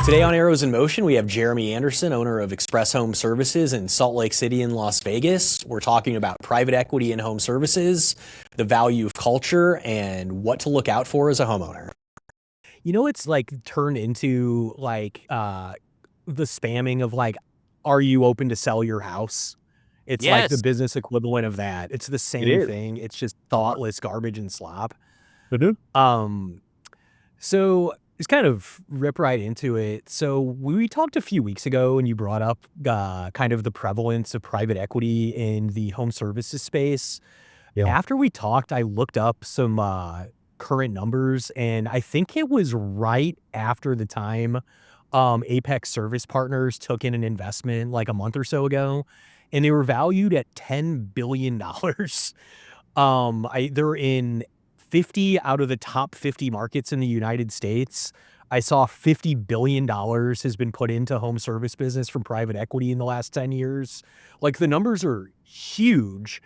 Today on Arrows in Motion, we have Jeremy Anderson, owner of Express Home Services in Salt Lake City and Las Vegas. We're talking about private equity in home services, the value of culture, and what to look out for as a homeowner. It's like turned into the spamming of are you open to sell your house? It's like the Yes, business equivalent of that. It's the it same is. thing. It's just thoughtless garbage and slop. Mhm. Um, So let's kind of rip right into it. So we talked a few weeks ago, and you brought up kind of the prevalence of private equity in the home services space. Yeah. After we talked, I looked up some current numbers, and I think it was right after the time Apex Service Partners took in an investment like a month or so ago, and they were valued at $10 billion. They're in 50 out of the top 50 markets in the United States. I saw $50 billion has been put into home service business from private equity in the last 10 years. Like, the numbers are huge.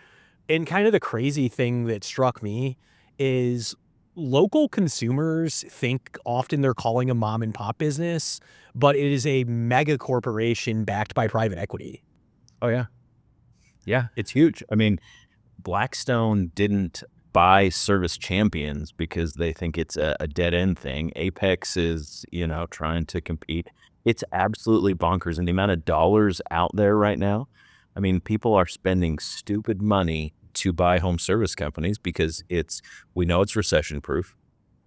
And kind of the crazy thing that struck me is local consumers think often they're calling a mom and pop business, but it is a mega corporation backed by private equity. Oh, yeah. Yeah, it's huge. I mean, Blackstone didn't buy Service Champions because they think it's a dead end thing. Apex is, trying to compete. It's absolutely bonkers. And the amount of dollars out there right now, I mean, people are spending stupid money to buy home service companies because we know it's recession proof.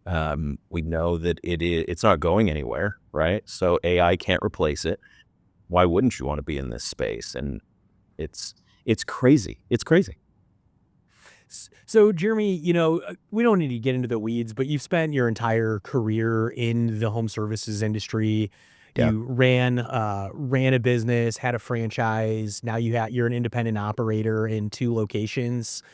We know that it's not going anywhere, right? So AI can't replace it. Why wouldn't you want to be in this space? And it's it's crazy. It's crazy. So, Jeremy, we don't need to get into the weeds, but you've spent your entire career in the home services industry. Yeah. You ran a business, had a franchise. Now you're an independent operator in two locations.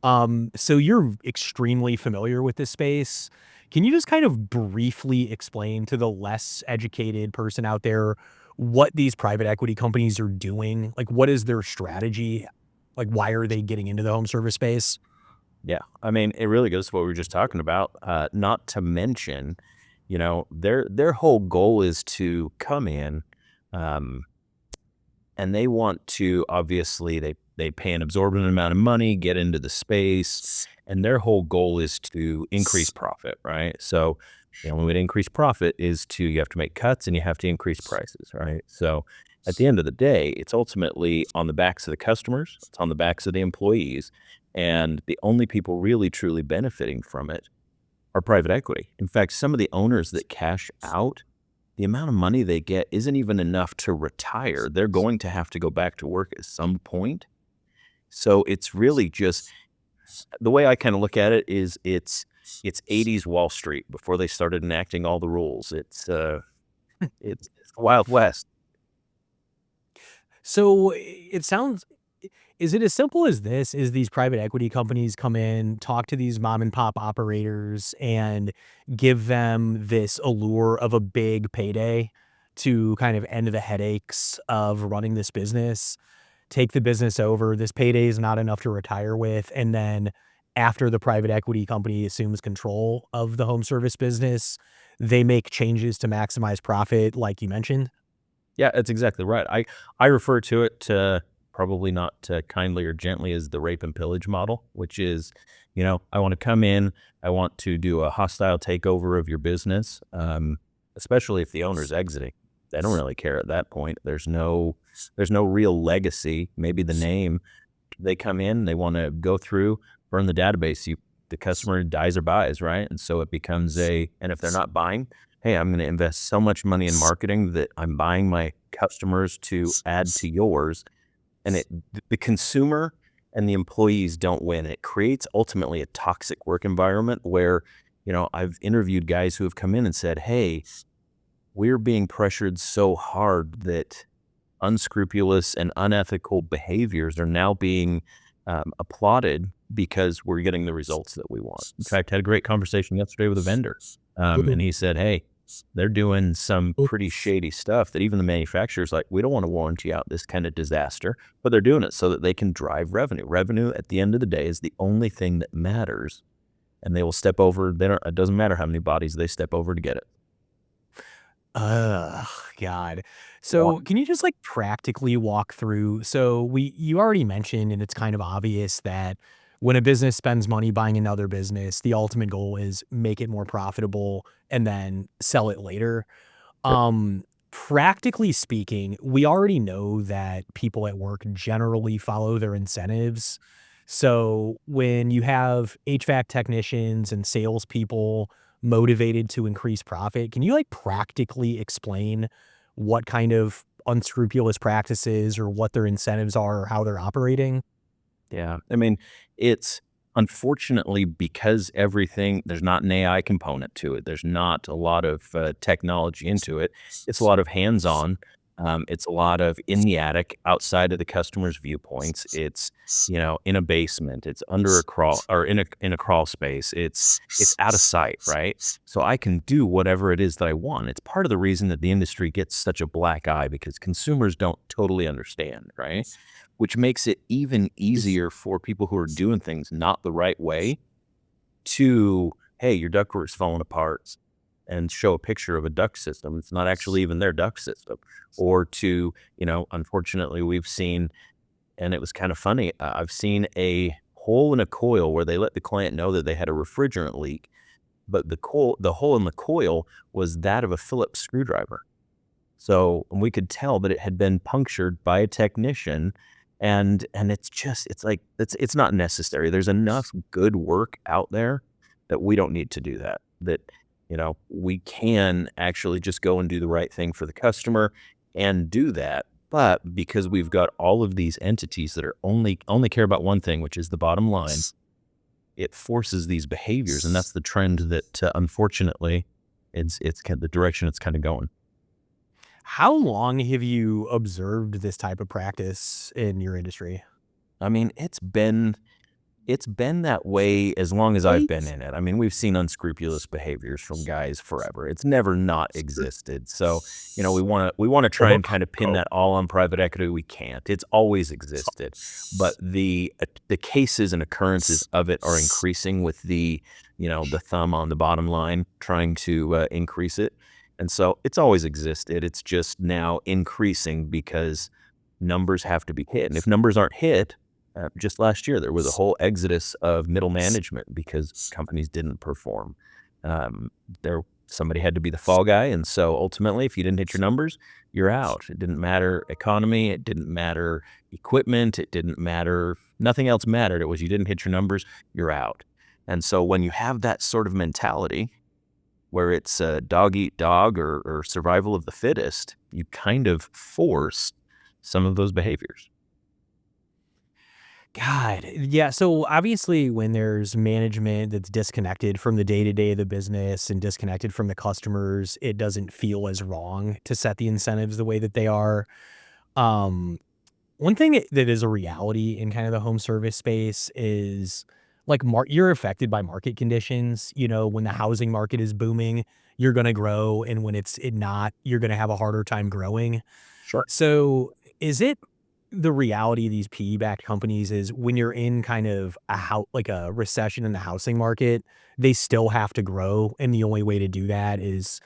So you're extremely familiar with this space. Can you just kind of briefly explain to the less educated person out there what these private equity companies are doing? Like, what is their strategy? Like, why are they getting into the home service space? Yeah. I mean, it really goes to what we were just talking about. Not to mention, their whole goal is to come in, um, and they want to obviously they pay an absorbent amount of money, get into the space, and their whole goal is to increase profit, right? So the only way to increase profit is you have to make cuts and you have to increase prices, right? So at the end of the day, it's ultimately on the backs of the customers, it's on the backs of the employees, and the only people really truly benefiting from it are private equity. In fact, some of the owners that cash out, the amount of money they get isn't even enough to retire. They're going to have to go back to work at some point. So it's really just the way I kind of look at it is it's 80s Wall Street before they started enacting all the rules. It's the Wild West. So it sounds, is it as simple as this? Is these private equity companies come in, talk to these mom and pop operators and give them this allure of a big payday to kind of end the headaches of running this business, take the business over. This payday is not enough to retire with. And then after the private equity company assumes control of the home service business, they make changes to maximize profit, like you mentioned. Yeah, that's exactly right. I refer to it probably not kindly or gently as the rape and pillage model, which is, I want to come in, I want to do a hostile takeover of your business, especially if the owner's exiting. They don't really care at that point. There's no real legacy. Maybe the name. They come in, they want to go through, burn the database. The customer dies or buys, right? And so it becomes and if they're not buying, hey, I'm going to invest so much money in marketing that I'm buying my customers to add to yours. And the consumer and the employees don't win. It creates ultimately a toxic work environment where, I've interviewed guys who have come in and said, hey, we're being pressured so hard that unscrupulous and unethical behaviors are now being applauded because we're getting the results that we want. In fact, I had a great conversation yesterday with a vendor, and he said, "Hey, they're doing some pretty shady stuff that even the manufacturer's like, we don't want to warranty out this kind of disaster, but they're doing it so that they can drive revenue. Revenue at the end of the day is the only thing that matters, and they will step over. They don't. It doesn't matter how many bodies they step over to get it." Ugh, God. One. So, can you just, like, practically walk through you already mentioned, and it's kind of obvious that when a business spends money buying another business, the ultimate goal is make it more profitable and then sell it later. Sure. Um, Practically speaking, we already know that people at work generally follow their incentives. So when you have HVAC technicians and salespeople motivated to increase profit, can you like practically explain what kind of unscrupulous practices or what their incentives are or how they're operating? Yeah. I mean, it's unfortunately because there's not an AI component to it. There's not a lot of technology into it. It's a lot of hands on. It's a lot of in the attic, outside of the customer's viewpoints. It's, in a basement. It's under a crawl or in a crawl space. It's out of sight, right? So I can do whatever it is that I want. It's part of the reason that the industry gets such a black eye because consumers don't totally understand, right? Which makes it even easier for people who are doing things not the right way to, hey, your ductwork's falling apart and show a picture of a duct system. It's not actually even their duct system. Or to, unfortunately, we've seen, and it was kind of funny, I've seen a hole in a coil where they let the client know that they had a refrigerant leak, but the hole in the coil was that of a Phillips screwdriver. So we could tell that it had been punctured by a technician, and it's like it's not necessary. There's enough good work out there that we don't need to do that. We can actually just go and do the right thing for the customer and do that. But because we've got all of these entities that are only care about one thing, which is the bottom line, it forces these behaviors, and that's the trend that unfortunately it's kind of the direction it's kind of going. How long have you observed this type of practice in your industry? I mean, it's been that way as long as I've been in it. I mean, we've seen unscrupulous behaviors from guys forever. It's never not existed. So, we wanna try and kind of pin that all on private equity. We can't. It's always existed. But the cases and occurrences of it are increasing with the thumb on the bottom line trying to increase it. And so it's always existed. It's just now increasing because numbers have to be hit. And if numbers aren't hit, just last year, there was a whole exodus of middle management because companies didn't perform. There, somebody had to be the fall guy, and so ultimately, if you didn't hit your numbers, you're out. It didn't matter economy, it didn't matter equipment, it didn't matter. Nothing else mattered. It was you didn't hit your numbers, you're out. And so when you have that sort of mentality, where it's dog eat dog or survival of the fittest, you kind of force some of those behaviors. God, yeah, so obviously when there's management that's disconnected from the day-to-day of the business and disconnected from the customers, it doesn't feel as wrong to set the incentives the way that they are. Um, One thing that is a reality in kind of the home service space is like you're affected by market conditions. When the housing market is booming, you're gonna grow, and when it's not, you're gonna have a harder time growing. Sure. So, is it the reality of these PE-backed companies is when you're in kind of like a recession in the housing market, they still have to grow, and the only way to do that is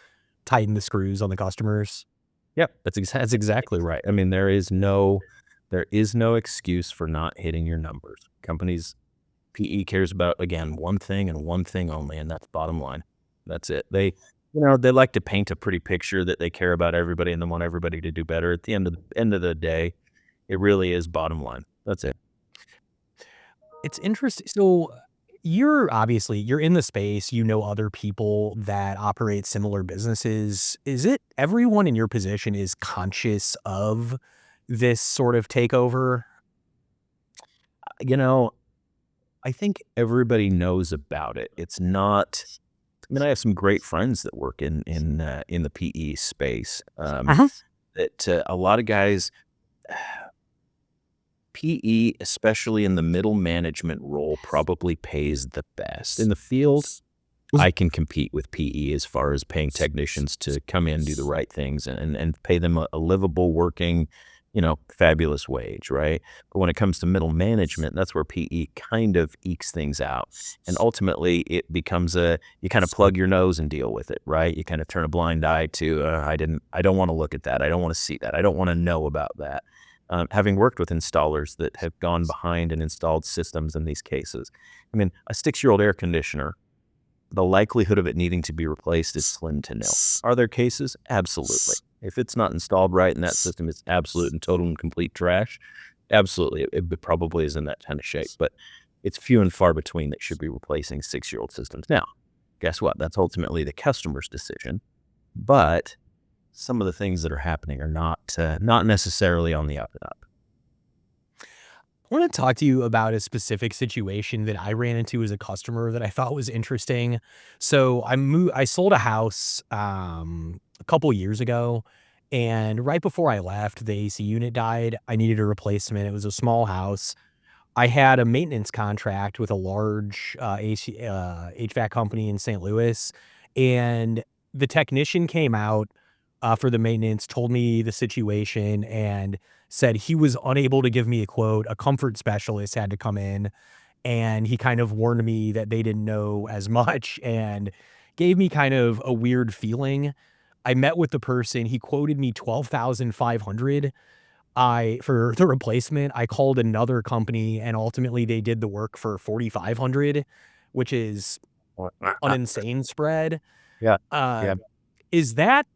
tighten the screws on the customers? Yep, that's exactly right. I mean, there is no excuse for not hitting your numbers. Companies PE cares about, again, one thing and one thing only, and that's bottom line. That's it. They like to paint a pretty picture that they care about everybody and they want everybody to do better. At the end of the day, it really is bottom line. That's it. It's interesting. So, you're in the space, you know other people that operate similar businesses. Is it everyone in your position is conscious of this sort of takeover? You know, I think everybody knows about it. It's not. I mean, I have some great friends that work in the PE space. Uh-huh. That a lot of guys PE, especially in the middle management role, probably pays the best. In the field, I can compete with PE as far as paying technicians to come in, do the right things, and pay them a livable working, fabulous wage, right? But when it comes to middle management, that's where PE kind of ekes things out. And ultimately, it becomes you kind of plug your nose and deal with it, right? You kind of turn a blind eye to, I don't want to look at that. I don't want to see that. I don't want to know about that. Having worked with installers that have gone behind and installed systems in these cases, I mean, a 6-year-old air conditioner, the likelihood of it needing to be replaced is slim to nil. Are there cases? Absolutely. If it's not installed right and that system is absolute and total and complete trash, absolutely, it probably is in that kind of shape. But it's few and far between that should be replacing 6-year-old systems. Now, guess what? That's ultimately the customer's decision. But some of the things that are happening are not necessarily on the up and up. I want to talk to you about a specific situation that I ran into as a customer that I thought was interesting. So I sold a house a couple years ago, and right before I left, the AC unit died. I needed a replacement. It was a small house. I had a maintenance contract with a large HVAC company in St. Louis, and the technician came out for the maintenance, told me the situation, and said he was unable to give me a quote. A comfort specialist had to come in, and he kind of warned me that they didn't know as much and gave me kind of a weird feeling. I met with the person. He quoted me 12,500. I for the replacement. I called another company, and ultimately they did the work for 4,500, which is an insane spread. Yeah, Uh, yeah, is that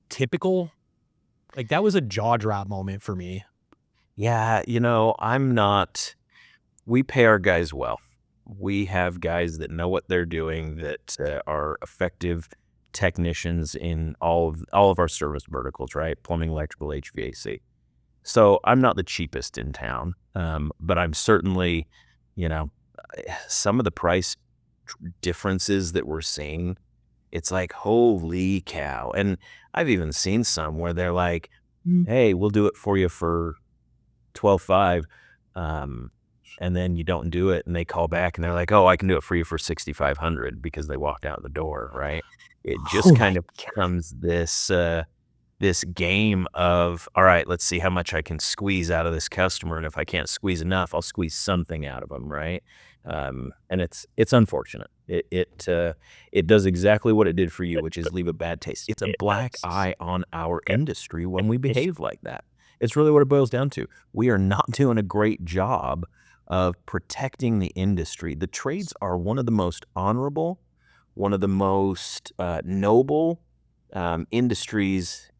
typical? Like, that was a jaw drop moment for me. yeah. I'm not. We pay our guys well. We have guys that know what they're doing, that are effective technicians in all of our service verticals, right? Plumbing, electrical, HVAC. So I'm not the cheapest in town, but I'm certainly, you know, some of the price differences that we're seeing. It's like, holy cow! And I've even seen some where they're like, "Hey, we'll do it for you for 12.5." Um, and then you don't do it, and they call back and they're like, "Oh, I can do it for you for 6,500," because they walked out the door, right? It just Oh my kind of becomes this game of, all right, let's see how much I can squeeze out of this customer, and if I can't squeeze enough, I'll squeeze something out of them, right? And it's unfortunate. It does exactly what it did for you, which is leave a bad taste. It's a black eye on our industry when we behave like that. It's really what it boils down to. We are not doing a great job of protecting the industry. The trades are one of the most honorable, one of the most noble industries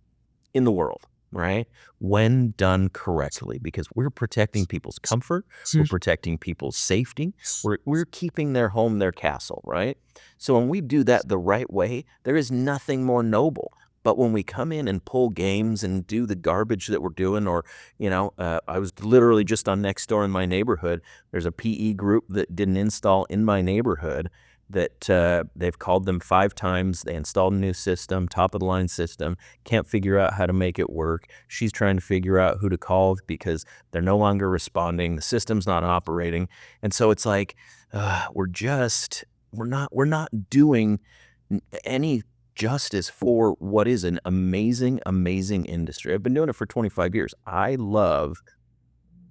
in the world, right? When done correctly, because we're protecting people's comfort, we're protecting people's safety, we're keeping their home their castle, right? So when we do that the right way, there is nothing more noble. But when we come in and pull games and do the garbage that we're doing, or I was literally just on Nextdoor in my neighborhood. There's a PE group that did an install in my neighborhood that they've called them 5 times. They installed a new system, top of the line system, can't figure out how to make it work. She's trying to figure out who to call because they're no longer responding. The system's not operating. And so it's like, we're not doing any justice for what is an amazing, amazing industry. I've been doing it for 25 years. I love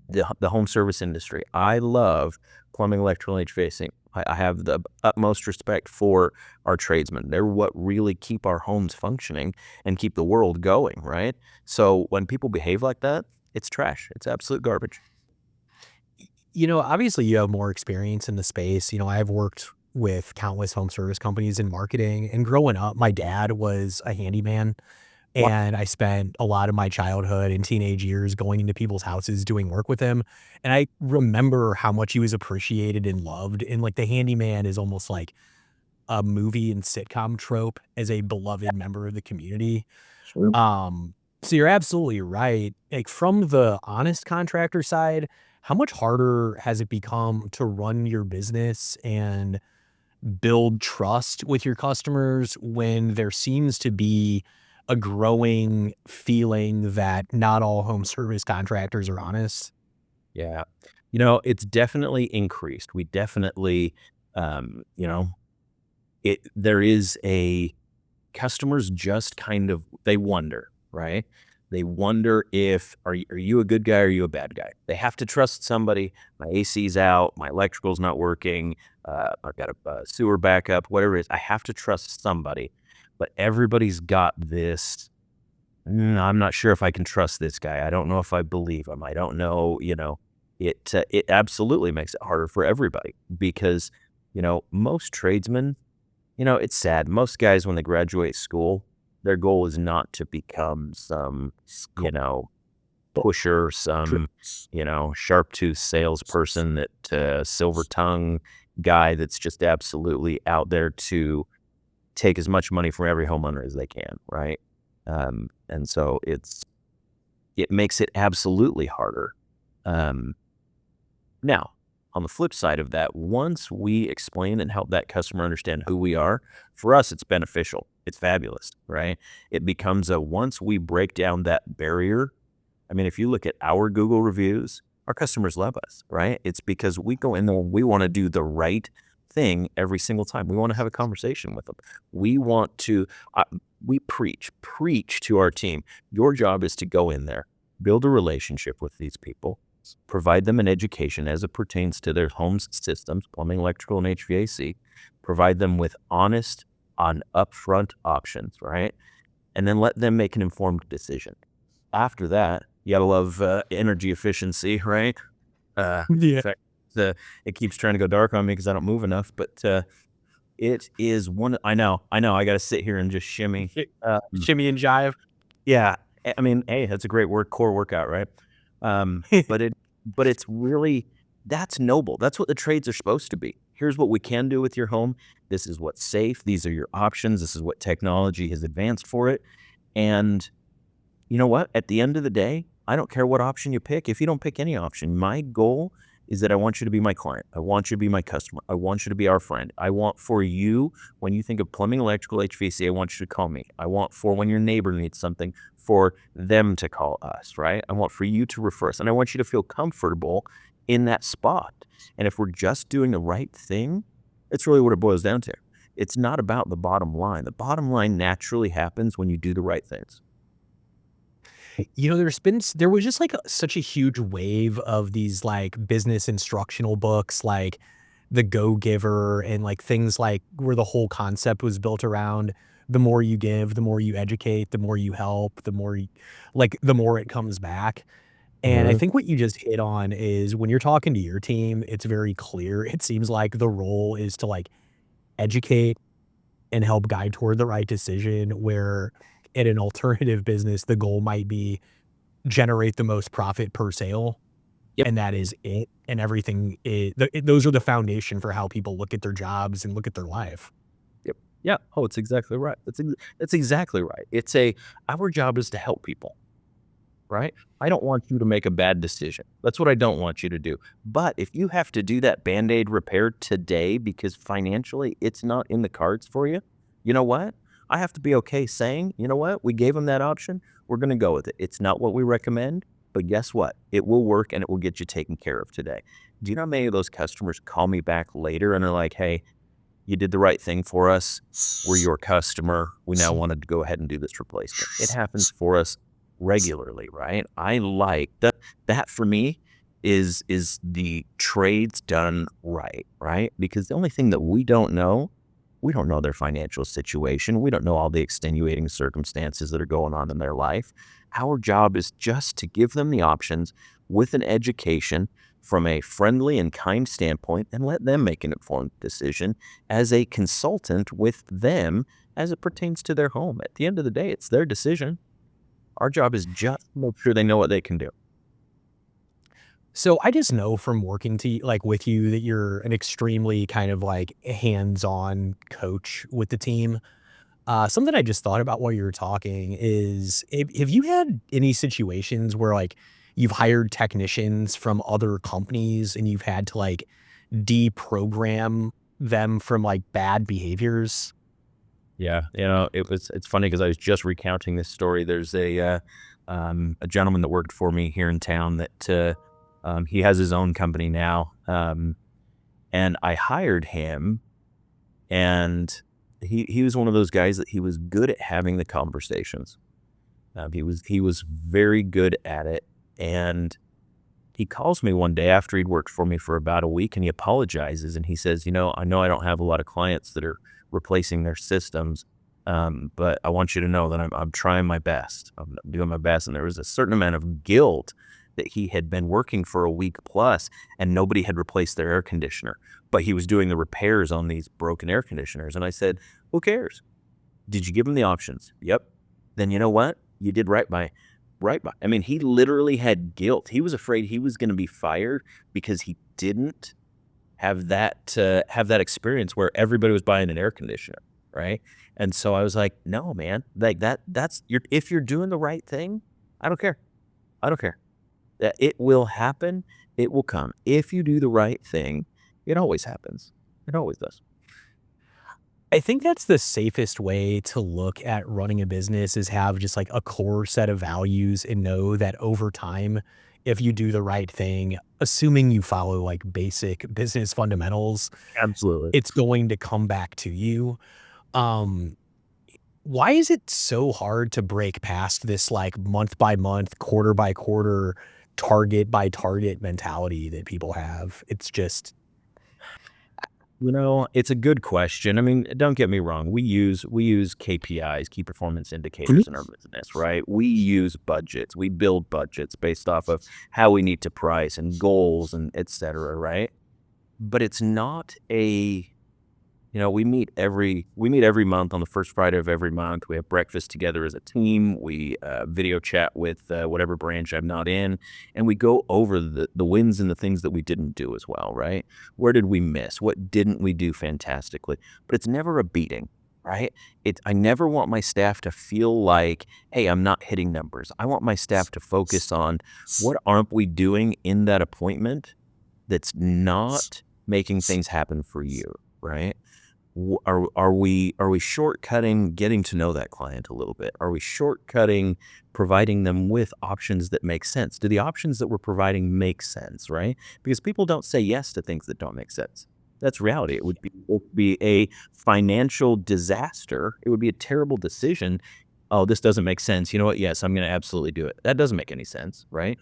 the home service industry. I love plumbing, electrical, HVAC. I have the utmost respect for our tradesmen. They're what really keep our homes functioning and keep the world going, right? So when people behave like that, it's trash. It's absolute garbage. Obviously you have more experience in the space. I've worked with countless home service companies in marketing, and growing up, my dad was a handyman. Wow. And I spent a lot of my childhood and teenage years going into people's houses doing work with him, and I remember how much he was appreciated and loved, and, like, the handyman is almost like a movie and sitcom trope as a beloved member of the community. Sure. Um, so you're absolutely right. Like, from the honest contractor side, how much harder has it become to run your business and build trust with your customers when there seems to be a growing feeling that not all home service contractors are honest? Yeah. It's definitely increased. We definitely, you know, there is a customers just kind of, they wonder, right? They wonder if, are you a good guy or are you a bad guy? They have to trust somebody. My AC's out, my electrical's not working, I've got a sewer backup, whatever it is. I have to trust somebody. But everybody's got this, I'm not sure if I can trust this guy. I don't know if I believe him. I don't know, it absolutely makes it harder for everybody because, most tradesmen, it's sad. Most guys, when they graduate school, their goal is not to become some, you know, pusher, some, sharp tooth salesperson that silver tongue guy that's just absolutely out there to take as much money from every homeowner as they can, right? And so it makes it absolutely harder. Um, Now, on the flip side of that, once we explain and help that customer understand who we are, for us, it's beneficial. It's fabulous, right? It becomes once we break down that barrier. I mean, if you look at our Google reviews, our customers love us, right? It's because we go in there and we want to do the right thing every single time. We want to have a conversation with them. We want to, we preach to our team. Your job is to go in there, build a relationship with these people, provide them an education as it pertains to their home's systems, plumbing, electrical, and HVAC, provide them with honest, on upfront options, right? And then let them make an informed decision. After that, you gotta love energy efficiency, right? In Yeah. fact, it keeps trying to go dark on me because I don't move enough, but it is one. I gotta sit here and just shimmy. Shimmy and jive. Yeah, I mean, hey, that's a great core workout, right? But it's really, that's noble. That's what the trades are supposed to be. Here's what we can do with your home. This is what's safe. These are your options. This is what technology has advanced for it. And you know what? At the end of the day, I don't care what option you pick. If you don't pick any option, my goal is that I want you to be my client. I want you to be my customer. I want you to be our friend. I want for you, when you think of plumbing, electrical, HVAC, I want you to call me. I want for when your neighbor needs something, for them to call us, right? I want for you to refer us. And I want you to feel comfortable in that spot. And if we're just doing the right thing, it's really what it boils down to. It's not about the bottom line. The bottom line naturally happens when you do the right things. There was just, like, such a huge wave of these, like, business instructional books, like The Go-Giver and, like, things like where the whole concept was built around the more you give, the more you educate, the more you help, the more it comes back. And I Mhm. think what you just hit on is when you're talking to your team, it's very clear. It seems like the role is to, like, educate and help guide toward the right decision, where in an alternative business, the goal might be generate the most profit per sale, Yep. and that is it, and everything those are the foundation for how people look at their jobs and look at their life. Yep. Yeah. Oh, it's exactly right. That's exactly right. Our job is to help people, right? I don't want you to make a bad decision. That's what I don't want you to do. But if you have to do that Band-Aid repair today because financially it's not in the cards for you, you know what? I have to be okay saying, you know what? We gave them that option. We're going to go with it. It's not what we recommend, but guess what? It will work and it will get you taken care of today. Do you know how many of those customers call me back later and are like, hey, you did the right thing for us. We're your customer. We now wanted to go ahead and do this replacement. It happens for us regularly, right? I like that. That for me is the trades done right, right? Because the only thing that we don't know their financial situation. We don't know all the extenuating circumstances that are going on in their life. Our job is just to give them the options with an education from a friendly and kind standpoint and let them make an informed decision as a consultant with them as it pertains to their home. At the end of the day, it's their decision. Our job is just to make sure they know what they can do. So I just know from working with you that you're an extremely kind of, like, hands-on coach with the team. Something I just thought about while you were talking is, have you had any situations where, like, you've hired technicians from other companies and you've had to, like, deprogram them from, like, bad behaviors? Yeah, it's funny because I was just recounting this story. There's a gentleman that worked for me here in town that he has his own company now, and I hired him, and he was one of those guys that he was good at having the conversations. He was very good at it, and he calls me one day after he'd worked for me for about a week, and he apologizes, and he says, I know I don't have a lot of clients that are replacing their systems, but I want you to know that I'm trying my best. I'm doing my best." And there was a certain amount of guilt that he had been working for a week plus, and nobody had replaced their air conditioner, but he was doing the repairs on these broken air conditioners. And I said, "Who cares? Did you give him the options?" "Yep." "Then you know what? You did right by." I mean, he literally had guilt. He was afraid he was gonna be fired because he didn't have that experience where everybody was buying an air conditioner, right? And so I was like, "No, man. Like, that's if you're doing the right thing, I don't care. I don't care. That it will happen, it will come. If you do the right thing, it always happens. It always does." I think that's the safest way to look at running a business is have just like a core set of values and know that over time, if you do the right thing, assuming you follow like basic business fundamentals, Absolutely. it's going to come back to you. Um, why is it so hard to break past this like month by month, quarter by quarter, target by target mentality that people have? It's just It's a good question. I mean, don't get me wrong. We use KPIs, key performance indicators in our business, right? We use budgets. We build budgets based off of how we need to price and goals and et cetera, right? But it's not a we meet every month on the first Friday of every month. We have breakfast together as a team. We video chat with whatever branch I'm not in, and we go over the wins and the things that we didn't do as well. Right? Where did we miss? What didn't we do fantastically? But it's never a beating. Right? I never want my staff to feel like, hey, I'm not hitting numbers. I want my staff to focus on what aren't we doing in that appointment that's not making things happen for you, right? Are we shortcutting getting to know that client a little bit? Are we shortcutting providing them with options that make sense? Do the options that we're providing make sense, right? Because people don't say yes to things that don't make sense. That's reality. It would be a financial disaster. It would be a terrible decision. "Oh, this doesn't make sense. You know what? Yes, I'm going to absolutely do it." That doesn't make any sense, right?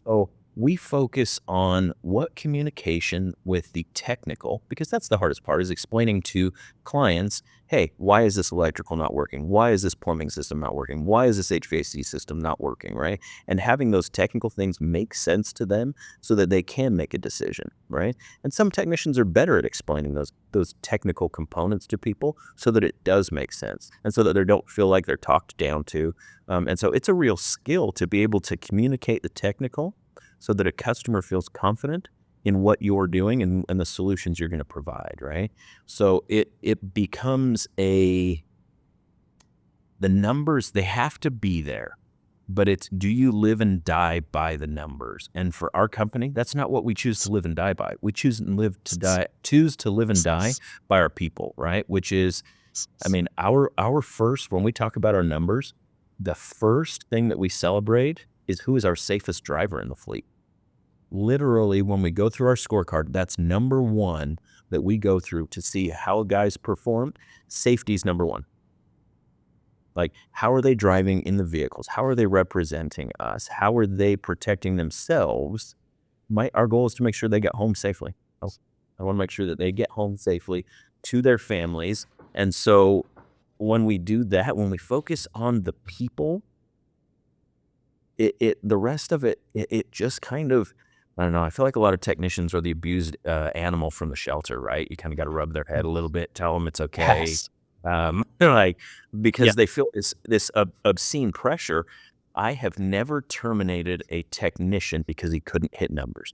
So we focus on what communication with the technical, because that's the hardest part, is explaining to clients, hey, why is this electrical not working? Why is this plumbing system not working? Why is this HVAC system not working? Right? And having those technical things make sense to them so that they can make a decision, right? And some technicians are better at explaining those technical components to people so that it does make sense and so that they don't feel like they're talked down to. And so it's a real skill to be able to communicate the technical so that a customer feels confident in what you're doing and the solutions you're going to provide, right? So it becomes the numbers, they have to be there, but it's, do you live and die by the numbers? And for our company, that's not what we choose to live and die by. We choose to live and die by our people, right? Which is, I mean, our first, when we talk about our numbers, the first thing that we celebrate is who is our safest driver in the fleet. Literally, when we go through our scorecard, that's number one that we go through to see how guys perform. Safety is number one. Like, how are they driving in the vehicles? How are they representing us? How are they protecting themselves? Our goal is to make sure they get home safely. Oh, I want to make sure that they get home safely to their families. And so when we do that, when we focus on the people, the rest of it just kind of, I don't know. I feel like a lot of technicians are the abused animal from the shelter, right? You kind of got to rub their head a little bit, tell them it's okay, yes. like, Yeah. because they feel this obscene pressure. I have never terminated a technician because he couldn't hit numbers.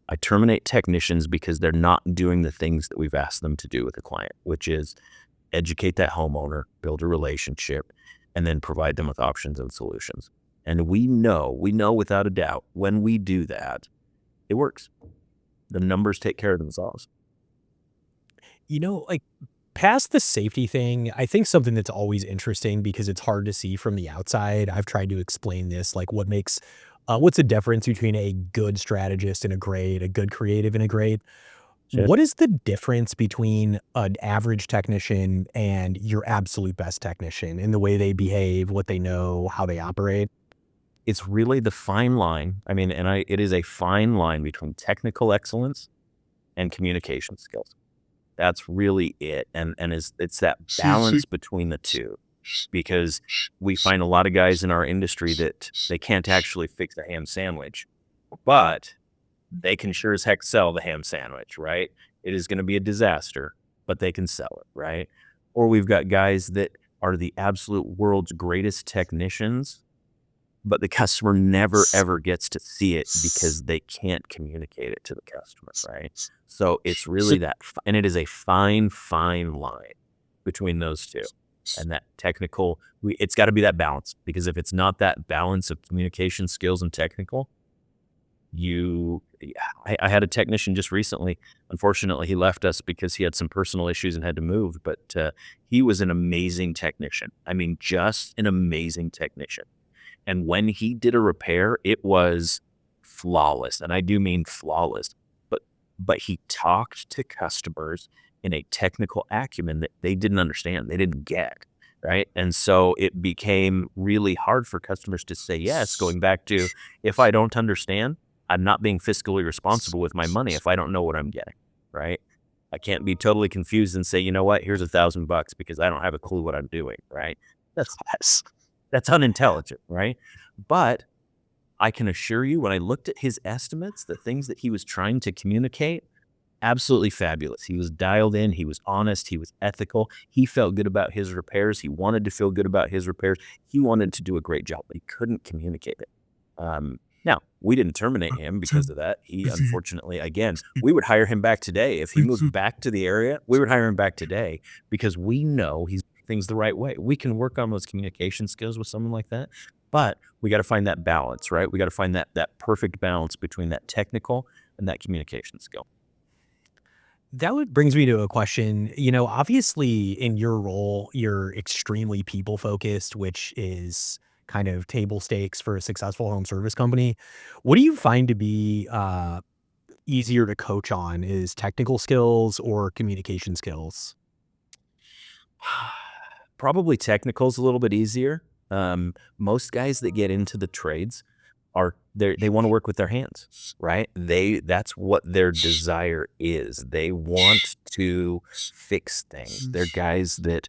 I terminate technicians because they're not doing the things that we've asked them to do with a client, which is educate that homeowner, build a relationship, and then provide them with options and solutions. And we know without a doubt when we do that, it works. The numbers take care of themselves. Like past the safety thing, I think something that's always interesting because it's hard to see from the outside. I've tried to explain this, like what's the difference between a good strategist and a good creative and a great? Sure. What is the difference between an average technician and your absolute best technician in the way they behave, what they know, how they operate? It's really the fine line. I mean, it is a fine line between technical excellence and communication skills. That's really it. And it's that balance between the two, because we find a lot of guys in our industry that they can't actually fix a ham sandwich, but they can sure as heck sell the ham sandwich, right? It is going to be a disaster, but they can sell it, right? Or we've got guys that are the absolute world's greatest technicians, but the customer never ever gets to see it because they can't communicate it to the customer, right? So it's really that, and it is a fine, fine line between those two. And that technical, it's got to be that balance, because if it's not that balance of communication skills and technical, I had a technician just recently. Unfortunately, he left us because he had some personal issues and had to move. But he was an amazing technician. I mean, just an amazing technician. And when he did a repair, it was flawless, and I do mean flawless. But he talked to customers in a technical acumen that they didn't understand, they didn't get, right? And so it became really hard for customers to say yes, going back to, if I don't understand, I'm not being fiscally responsible with my money if I don't know what I'm getting, right? I can't be totally confused and say, you know what, here's $1,000 because I don't have a clue what I'm doing, right? That's unintelligent, right? But I can assure you, when I looked at his estimates, the things that he was trying to communicate, absolutely fabulous. He was dialed in, he was honest, he was ethical, he felt good about his repairs, he wanted to feel good about his repairs, he wanted to do a great job, but he couldn't communicate it. Now, we didn't terminate him because of that. He, unfortunately, again, we would hire him back today. If he moved back to the area, we would hire him back today, because we know he's doing things the right way. We can work on those communication skills with someone like that, but we got to find that balance, right? We got to find that perfect balance between that technical and that communication skill. That would brings me to a question. Obviously, in your role, you're extremely people focused, which is kind of table stakes for a successful home service company. What do you find to be easier to coach on? Is technical skills or communication skills? Probably technical's a little bit easier. Most guys that get into the trades they want to work with their hands, right? That's what their desire is. They want to fix things. They're guys that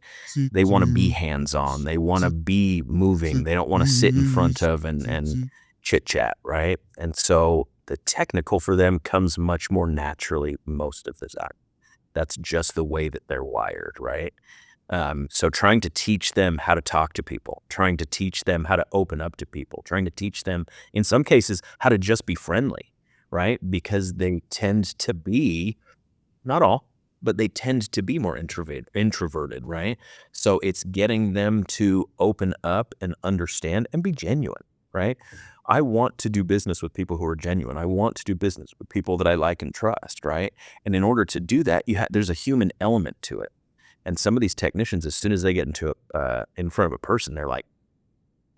they want to be hands-on. They want to be moving. They don't want to sit in front of and chit chat, right? And so the technical for them comes much more naturally most of the time. That's just the way that they're wired, right? So trying to teach them how to talk to people, trying to teach them how to open up to people, trying to teach them, in some cases, how to just be friendly, right? Because they tend to be, not all, but they tend to be more introverted, right? So it's getting them to open up and understand and be genuine, right? I want to do business with people who are genuine. I want to do business with people that I like and trust, right? And in order to do that, there's a human element to it. And some of these technicians, as soon as they get in front of a person, they're like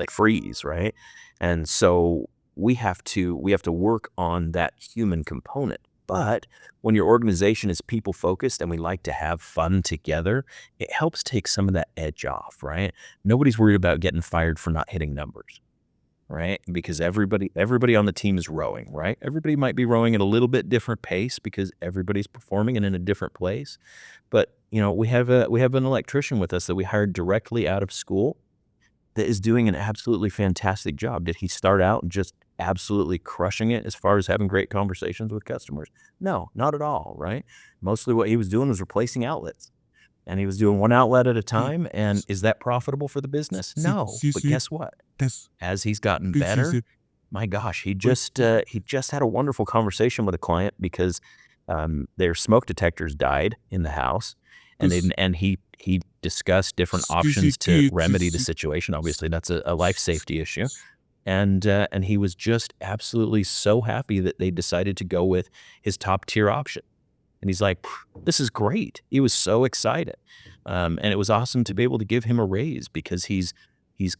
freeze, right? And so we have to work on that human component. But when your organization is people focused and we like to have fun together, it helps take some of that edge off, right? Nobody's worried about getting fired for not hitting numbers, right? Because everybody on the team is rowing, right? Everybody might be rowing at a little bit different pace because everybody's performing and in a different place. But we have an electrician with us that we hired directly out of school that is doing an absolutely fantastic job. Did he start out just absolutely crushing it as far as having great conversations with customers? No, not at all, right? Mostly what he was doing was replacing outlets. And he was doing one outlet at a time. And is that profitable for the business? No. But guess what? As he's gotten better, my gosh, he just had a wonderful conversation with a client because their smoke detectors died in the house, and he discussed different options to remedy the situation. Obviously, that's a life safety issue, and he was just absolutely so happy that they decided to go with his top tier option. And he's like, "This is great." He was so excited, and it was awesome to be able to give him a raise because he's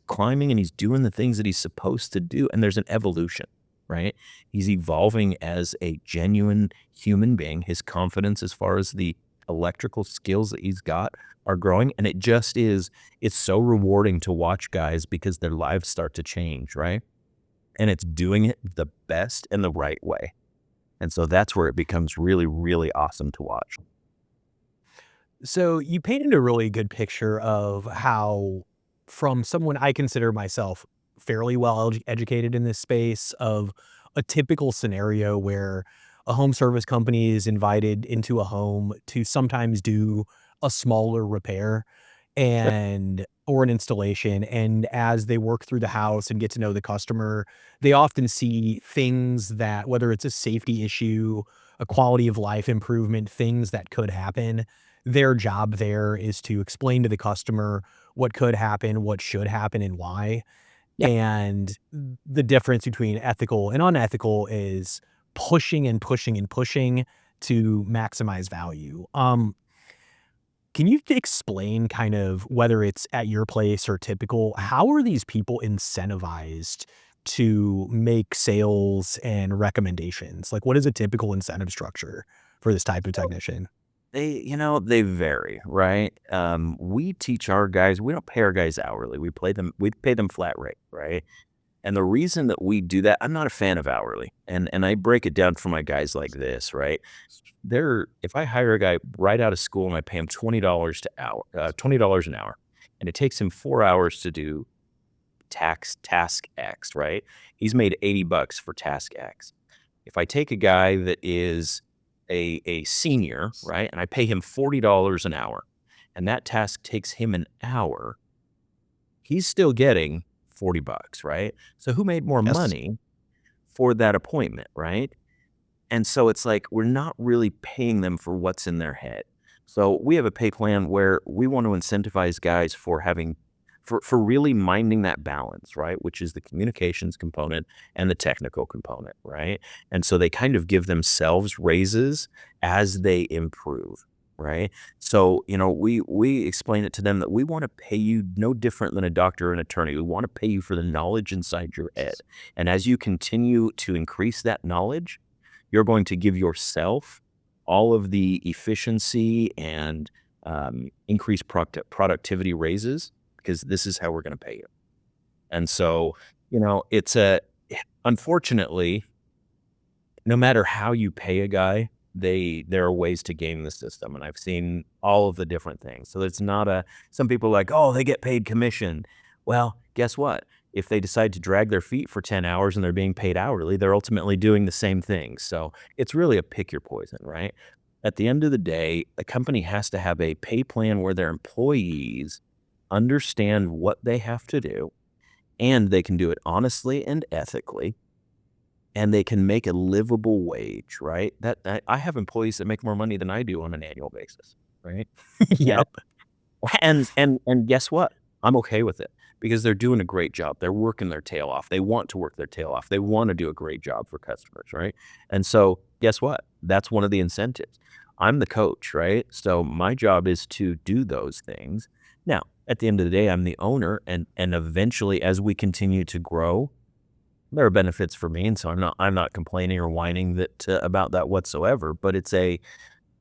climbing and he's doing the things that he's supposed to do, and there's an evolution, right? He's evolving as a genuine human being. His confidence as far as the electrical skills that he's got are growing. And it's so rewarding to watch guys because their lives start to change, right? And it's doing it the best and the right way. And so that's where it becomes really, really awesome to watch. So you painted a really good picture of how, from someone I consider myself fairly well educated in this space, of a typical scenario where a home service company is invited into a home to sometimes do a smaller repair Yep. and or an installation. And as they work through the house and get to know the customer, they often see things that, whether it's a safety issue, a quality of life improvement, things that could happen. Their job there is to explain to the customer what could happen, what should happen, and why. Yeah. And the difference between ethical and unethical is pushing and pushing and pushing to maximize value. Can you explain kind of, whether it's at your place or typical, how are these people incentivized to make sales and recommendations? Like, what is a typical incentive structure for this type of technician? They vary, right? We teach our guys, we don't pay our guys hourly. We pay them flat rate, right? And the reason that we do that, I'm not a fan of hourly. And I break it down for my guys like this, right? If I hire a guy right out of school and I pay him $20 an hour, and it takes him 4 hours to do task X, right? He's made $80 for task X. If I take a guy that is a senior, right, and I pay him $40 an hour, and that task takes him an hour, he's still getting $40, right? So who made more Yes. money for that appointment, right? And so it's like we're not really paying them for what's in their head. So we have a pay plan where we want to incentivize guys for having for really minding that balance, right? Which is the communications component and the technical component, right? And so they kind of give themselves raises as they improve, right? So, we explain it to them that we want to pay you no different than a doctor or an attorney. We want to pay you for the knowledge inside your head. And as you continue to increase that knowledge, you're going to give yourself all of the efficiency and increased productivity raises because this is how we're going to pay you. And so, it's unfortunately, no matter how you pay a guy, there are ways to game the system, and I've seen all of the different things. So it's not some people are like, oh, they get paid commission. Well, guess what? If they decide to drag their feet for 10 hours and they're being paid hourly, they're ultimately doing the same thing. So it's really a pick your poison, right? At the end of the day, a company has to have a pay plan where their employees understand what they have to do and they can do it honestly and ethically and they can make a livable wage, right? I have employees that make more money than I do on an annual basis, right? And Yep. and guess what? I'm okay with it because they're doing a great job. They're working their tail off. They want to work their tail off. They want to do a great job for customers, right? And so, guess what? That's one of the incentives. I'm the coach, right? So my job is to do those things. Now, at the end of the day, I'm the owner, and eventually, as we continue to grow, there are benefits for me, and so I'm not complaining or whining about that whatsoever. But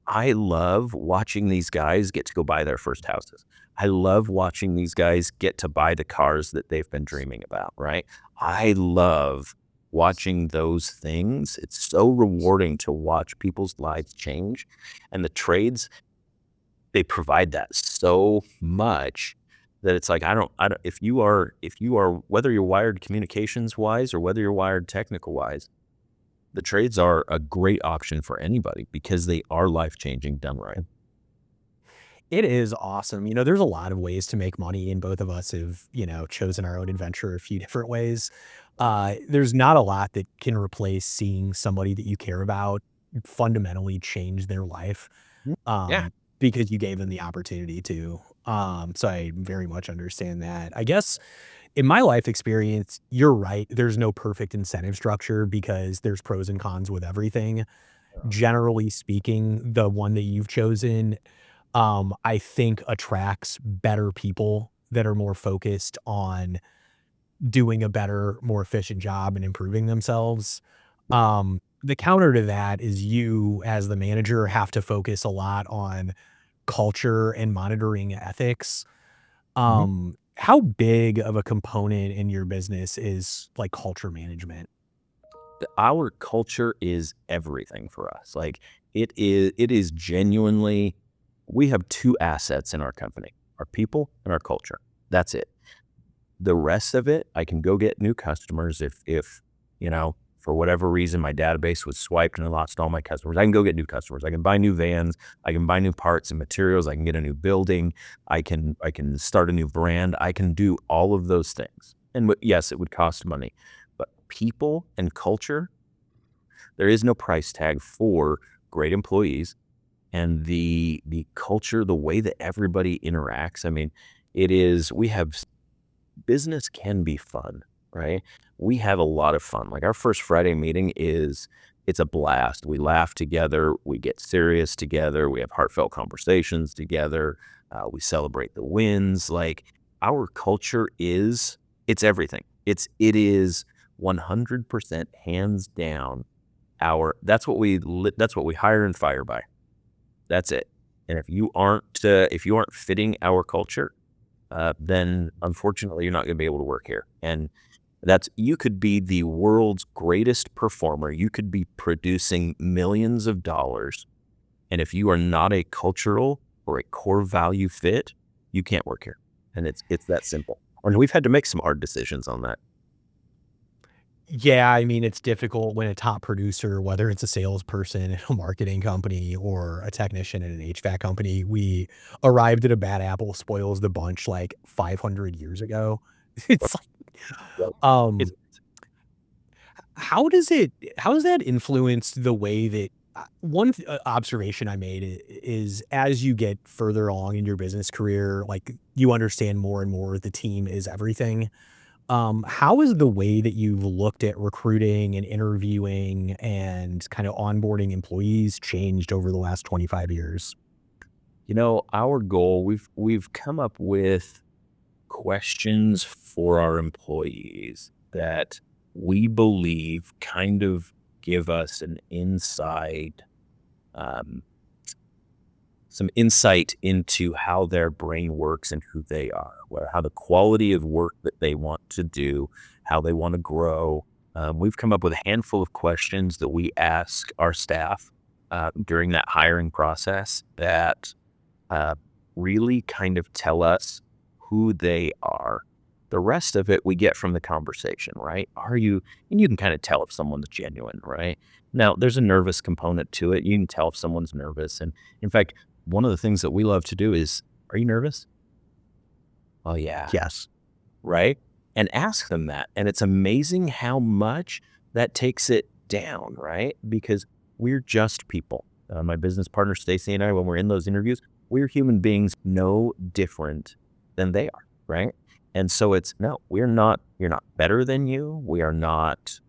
I love watching these guys get to go buy their first houses. I love watching these guys get to buy the cars that they've been dreaming about, right? I love watching those things. It's so rewarding to watch people's lives change, and the trades, they provide that so much that it's like, I don't if you are whether you're wired communications wise or whether you're wired technical wise, the trades are a great option for anybody because they are life-changing done right. It is awesome. There's a lot of ways to make money, and both of us have, chosen our own adventure a few different ways. There's not a lot that can replace seeing somebody that you care about fundamentally change their life, Mm. Yeah. um, because you gave them the opportunity to. So I very much understand that. I guess in my life experience, you're right. There's no perfect incentive structure because there's pros and cons with everything. Generally speaking, the one that you've chosen, I think attracts better people that are more focused on doing a better, more efficient job and improving themselves. The counter to that is you as the manager have to focus a lot on culture and monitoring ethics. Mhm. How big of a component in your business is like culture management? Our culture is everything for us. Like it is genuinely we have two assets in our company, our people and our culture. That's it. The rest of it, I can go get new customers if, for whatever reason my database was swiped and I lost all my customers. I can go get new customers. I can buy new vans, I can buy new parts and materials, I can get a new building, I can start a new brand. I can do all of those things. And yes, it would cost money. But people and culture, there is no price tag for great employees and the culture, the way that everybody interacts. I mean, it is we have business can be fun, right? We have a lot of fun. Like our first Friday meeting it's a blast. We laugh together, we get serious together, we have heartfelt conversations together, we celebrate the wins. Like our culture it's everything. It is 100% hands down our that's what we hire and fire by. That's it. And if you aren't fitting our culture, then unfortunately you're not going to be able to work here. And you could be the world's greatest performer. You could be producing millions of dollars. And if you are not a cultural or a core value fit, you can't work here. And it's that simple. And we've had to make some hard decisions on that. Yeah, I mean, it's difficult when a top producer, whether it's a salesperson in a marketing company or a technician in an HVAC company, we arrived at a bad apple spoils the bunch like 500 years ago. It's like, Yep. It's um, how does it how does that influence the way that observation I made is as you get further along in your business career, like you understand more and more the team is everything. How is the way that you've looked at recruiting and interviewing and kind of onboarding employees changed over the last 25 years? our goal, we've come up with questions for our employees that we believe kind of give us um, some insight into how their brain works and who they are, how the quality of work that they want to do, how they want to grow. We've come up with a handful of questions that we ask our staff during that hiring process that uh, really kind of tell us who they are. The rest of it we get from the conversation, right? And you can kind of tell if someone's genuine, right? Now, there's a nervous component to it. You can tell if someone's nervous. And in fact, one of the things that we love to do is, are you nervous? Oh, yeah. Yes. Right? And ask them that. And it's amazing how much that takes it down, right? Because we're just people. My business partner, Stacy, and I, when we're in those interviews, we're human beings no different than they are, right? And so it's no, you're not better than you. We are not,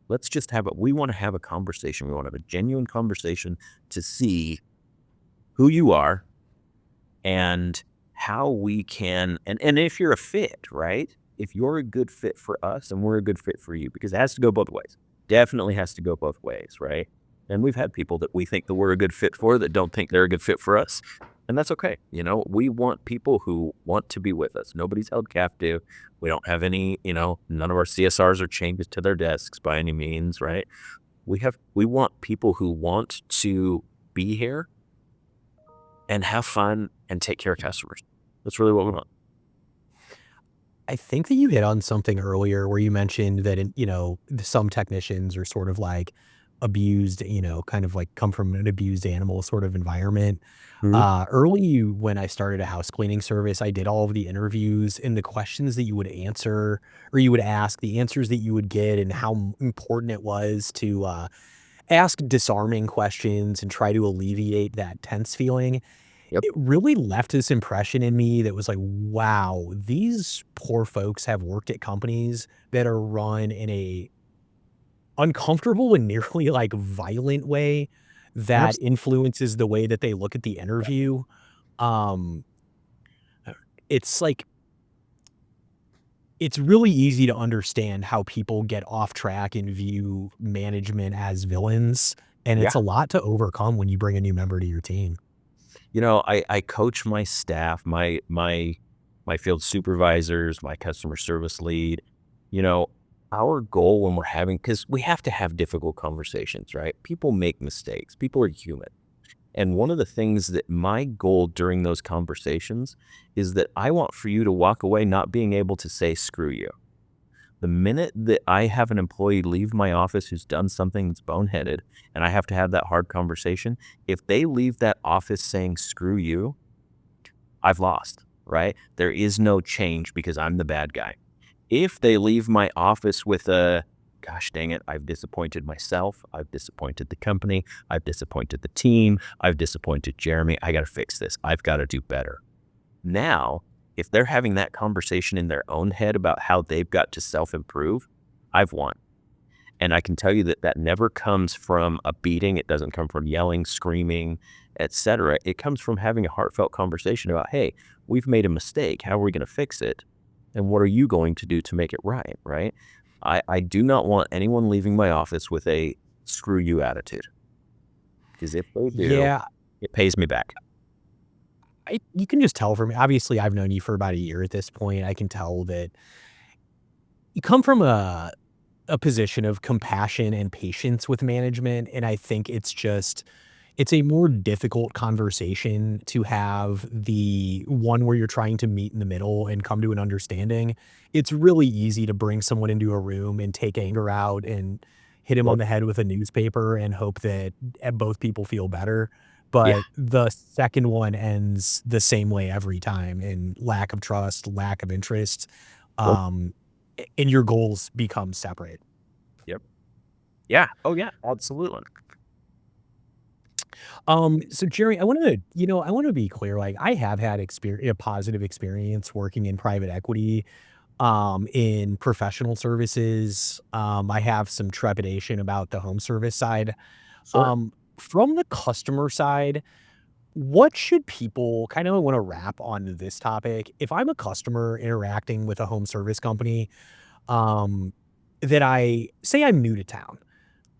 we want to have a conversation. We want to have a genuine conversation to see who you are and how we can and if you're a fit, right? If you're a good fit for us and we're a good fit for you, because it has to go both ways. Definitely has to go both ways, right? And we've had people that we think that we're a good fit for that don't think they're a good fit for us. And that's okay. We want people who want to be with us. Nobody's held captive. We don't have any, none of our CSRs are chained to their desks by any means, right? We want people who want to be here and have fun and take care of customers. That's really what we want. I think that you hit on something earlier where you mentioned that, some technicians are sort of like abused, kind of like come from an abused animal sort of environment. Mhm. Early when I started a house cleaning service, I did all of the interviews and the questions that you would answer or you would ask, the answers that you would get, and how important it was to ask disarming questions and try to alleviate that tense feeling. Yep. It really left this impression in me that was like, wow, these poor folks have worked at companies that are run in a uncomfortable and nearly like violent way that Absolutely. influences the way that they look at the interview. Um, it's like It's really easy to understand how people get off track and view management as villains, and Yeah. it's a lot to overcome when you bring a new member to your team. I coach my staff, my field supervisors, my customer service lead. You know, our goal when we're having, because we have to have difficult conversations, right? People make mistakes. People are human. And one of the things that my goal during those conversations is that I want for you to walk away not being able to say screw you. The minute that I have an employee leave my office who's done something that's boneheaded and I have to have that hard conversation, if they leave that office saying screw you, I've lost, right? There is no change because I'm the bad guy. If they leave my office with a, gosh dang it, I've disappointed myself, I've disappointed the company, I've disappointed the team, I've disappointed Jeremy, I got to fix this, I've got to do better. Now, if they're having that conversation in their own head about how they've got to self improve, I've won. And I can tell you that that never comes from a beating. It doesn't come from yelling, screaming, etc. It comes from having a heartfelt conversation about, hey, we've made a mistake. How are we going to fix it? And what are you going to do to make it right? Right. I do not want anyone leaving my office with a screw you attitude, because if they do, Yeah, it pays me back. you can just tell from obviously, I've known you for about a year at this point. I can tell that you come from a position of compassion and patience with management, and I think it's a more difficult conversation to have, the one where you're trying to meet in the middle and come to an understanding. It's really easy to bring someone into a room and take anger out and hit him on Yep. the head with a newspaper and hope that both people feel better. Yeah. But the second one ends the same way every time, in lack of trust, lack of interest, Yep. um, and your goals become separate. Yep. Yeah. Oh, yeah. Absolutely. So Jerry, I want to be clear. Like, I have had a positive experience working in private equity, in professional services. I have some trepidation about the home service side. Sure. Um, from the customer side, what should people kind of want to wrap on this topic? If I'm a customer interacting with a home service company, um, that I say I'm new to town.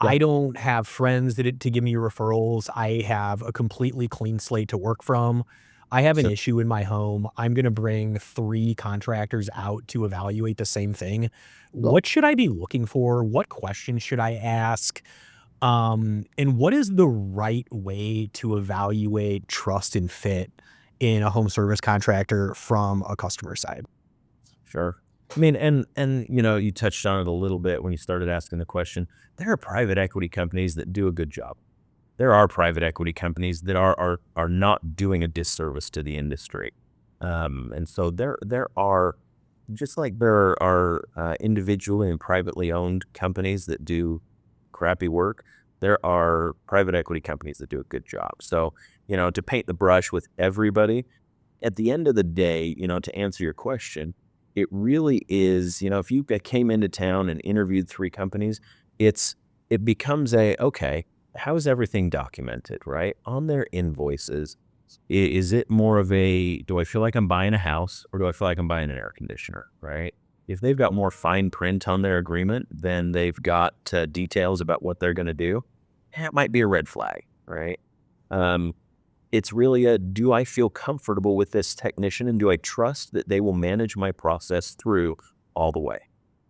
Yeah. I don't have friends to give me referrals. I have a completely clean slate to work from. I have an Sure. issue in my home. I'm gonna bring 3 contractors out to evaluate the same thing. Yep. What should I be looking for? What questions should I ask? And what is the right way to evaluate trust and fit in a home service contractor from a customer side? Sure. I mean, and you touched on it a little bit when you started asking the question. There are private equity companies that do a good job. There are private equity companies that are not doing a disservice to the industry. And so there are, just like there are individually and privately owned companies that do crappy work, there are private equity companies that do a good job. So, to paint the brush with everybody, at the end of the day, to answer your question, it really is, if you came into town and interviewed 3 companies, it becomes okay, how is everything documented, right? On their invoices, is it more of a, do I feel like I'm buying a house or do I feel like I'm buying an air conditioner, right? If they've got more fine print on their agreement than they've got details about what they're going to do, it might be a red flag, right? Um, it's really a, do I feel comfortable with this technician and do I trust that they will manage my process through all the way,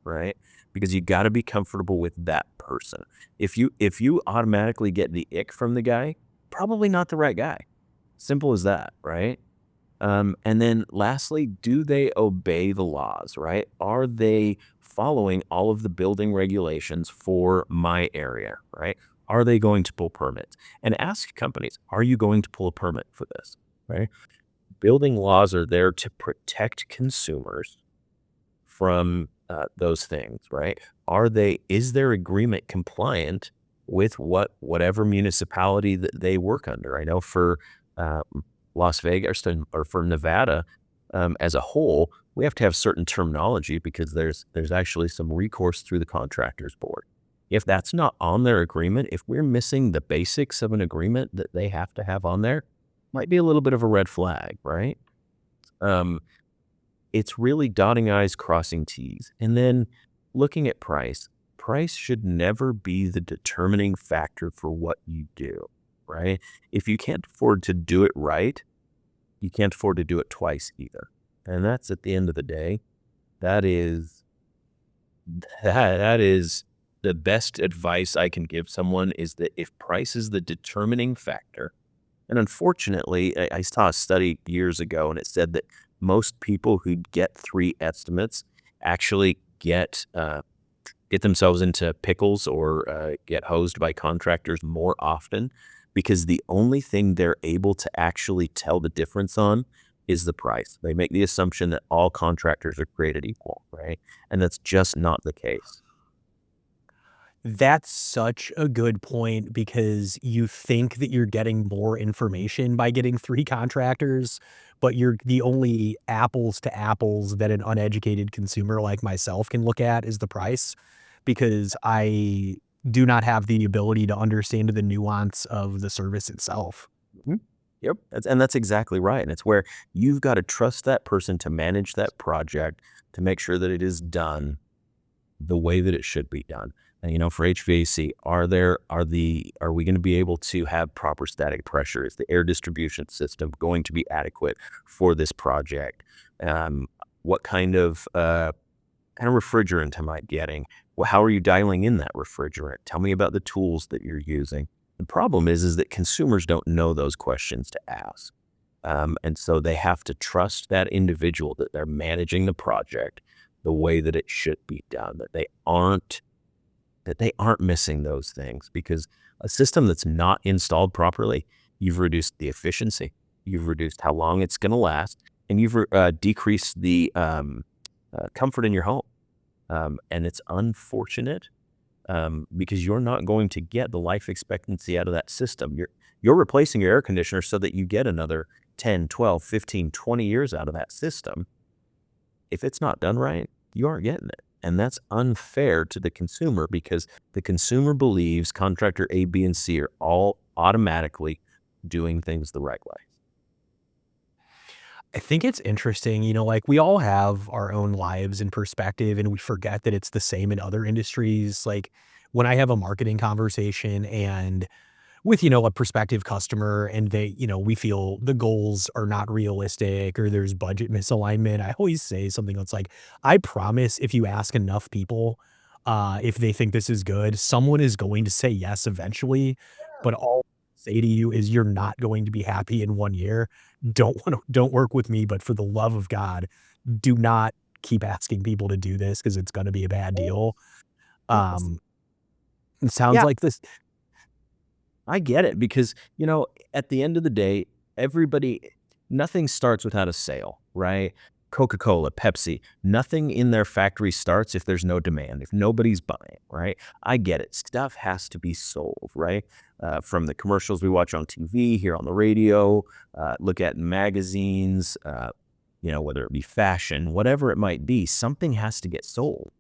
right? Because you got to be comfortable with that person. If you automatically get the ick from the guy, probably not the right guy. Simple as that, right? And then lastly, do they obey the laws, right? Are they following all of the building regulations for my area, right? Are they going to pull permits? And ask companies, are you going to pull a permit for this, right? Building laws are there to protect consumers from those things, right? Is their agreement compliant with whatever municipality that they work under? I know for Las Vegas or for Nevada as a whole, we have to have certain terminology because there's actually some recourse through the contractors board. If that's not on their agreement, if we're missing the basics of an agreement that they have to have on there, might be a little bit of a red flag, right? Um, it's really dotting I's, crossing T's. And then looking at price. Price should never be the determining factor for what you do, right? If you can't afford to do it right, you can't afford to do it twice either. And that's at the end of the day, that is that is the best advice I can give someone is that if price is the determining factor, and unfortunately, I saw a study years ago and it said that most people who get three estimates actually get themselves into pickles or get hosed by contractors more often because the only thing they're able to actually tell the difference on is the price. They make the assumption that all contractors are created equal, right? And that's just not the case. That's such a good point because you think that you're getting more information by getting 3 contractors, but you're the only apples to apples that an uneducated consumer like myself can look at is the price, because I do not have the ability to understand the nuance of the service itself. Mhm. Yep. And that's exactly right. And it's where you've got to trust that person to manage that project to make sure that it is done the way that it should be done. And for HVAC, are we going to be able to have proper static pressure? Is the air distribution system going to be adequate for this project? What kind of refrigerant am I getting? Well, how are you dialing in that refrigerant? Tell me about the tools that you're using. The problem is that consumers don't know those questions to ask. And so they have to trust that individual that they're managing the project the way that it should be done, that they aren't missing those things because a system that's not installed properly, you've reduced the efficiency, you've reduced how long it's going to last, and you've decreased the comfort in your home. And it's unfortunate because you're not going to get the life expectancy out of that system. You're replacing your air conditioner so that you get another 10, 12, 15, 20 years out of that system. If it's not done right, you aren't getting it. And that's unfair to the consumer because the consumer believes contractor A, B, and C are all automatically doing things the right way. I think it's interesting, like, we all have our own lives and perspective, and we forget that it's the same in other industries. Like, when I have a marketing conversation and with, a prospective customer and we feel the goals are not realistic or there's budget misalignment, I always say something that's like, I promise if you ask enough people, if they think this is good, someone is going to say yes eventually. But all I say to you is you're not going to be happy in 1 year. Don't work with me, but for the love of God, do not keep asking people to do this because it's gonna be a bad deal. Yes. Um, it sounds Yeah, like this. I get it because, at the end of the day, everybody, nothing starts without a sale, right? Coca-Cola, Pepsi, nothing in their factory starts if there's no demand, if nobody's buying, right? I get it. Stuff has to be sold, right? From the commercials we watch on TV, hear on the radio, look at in magazines, whether it be fashion, whatever it might be, something has to get sold.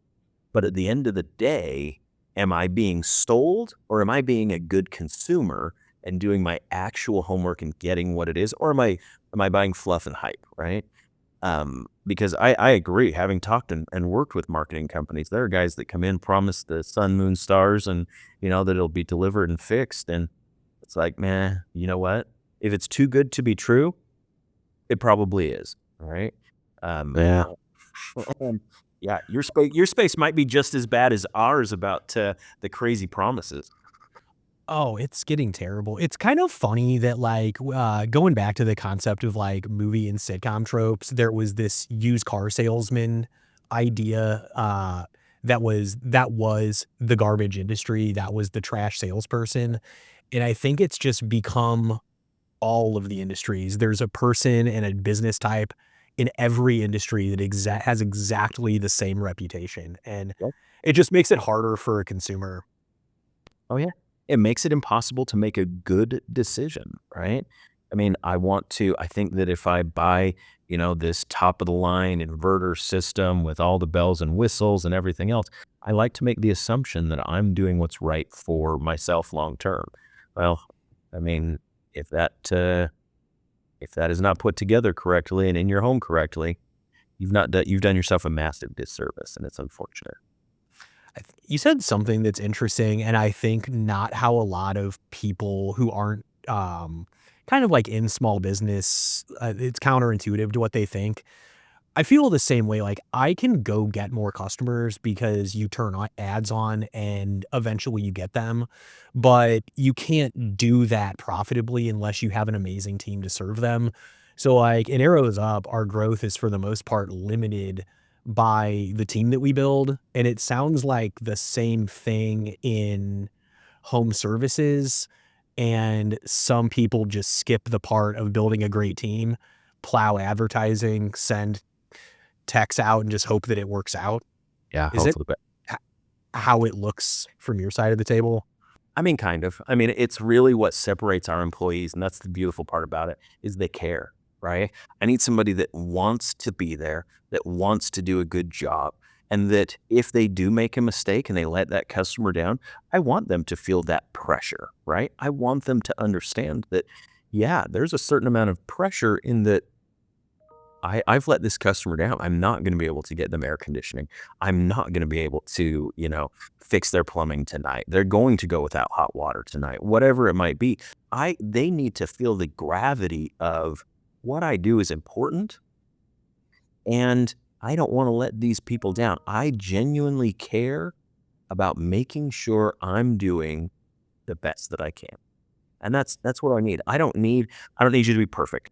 But at the end of the day, am I being sold or am I being a good consumer and doing my actual homework and getting what it is? Or am I buying fluff and hype, right? Because I agree, having talked and worked with marketing companies, there are guys that come in, promise the sun, moon, stars, and that it'll be delivered and fixed. And it's like, man, you know what? If it's too good to be true, it probably is. All right. Um, Yeah. and yeah, your space might be just as bad as ours about the crazy promises. Oh, it's getting terrible. It's kind of funny that, like, going back to the concept of, like, movie and sitcom tropes, there was this used car salesman idea, that was the garbage industry, that was the trash salesperson, and I think it's just become all of the industries. There's a person and a business type in every industry that has exactly the same reputation, and Yep. it just makes it harder for a consumer. Oh yeah, it makes it impossible to make a good decision, right? I mean, I think that if I buy, this top of the line inverter system with all the bells and whistles and everything else, I like to make the assumption that I'm doing what's right for myself long term. Well, I mean, if that is not put together correctly and in your home correctly, you've done yourself a massive disservice, and it's unfortunate. You said something that's interesting, and I think not how a lot of people who aren't, kind of like in small business, it's counterintuitive to what they think. I feel the same way, like, I can go get more customers because you turn on ads on and eventually you get them, but you can't do that profitably unless you have an amazing team to serve them. So, like, in Arrows Up, our growth is for the most part limited by the team that we build, and it sounds like the same thing in home services, and some people just skip the part of building a great team, plow advertising, send text out and just hope that it works out? Yeah, Is it hopefully, but h how it looks from your side of the table? I mean, kind of. I mean, it's really what separates our employees, and that's the beautiful part about it, is they care, right? I need somebody that wants to be there, that wants to do a good job, and that if they do make a mistake and they let that customer down, I want them to feel that pressure, right? I want them to understand that, yeah, there's a certain amount of pressure in that I've let this customer down. I'm not going to be able to get them air conditioning. I'm not going to be able to, fix their plumbing tonight. They're going to go without hot water tonight, whatever it might be. They need to feel the gravity of what I do is important, and I don't want to let these people down. I genuinely care about making sure I'm doing the best that I can. And that's what I need. I don't need you to be perfect.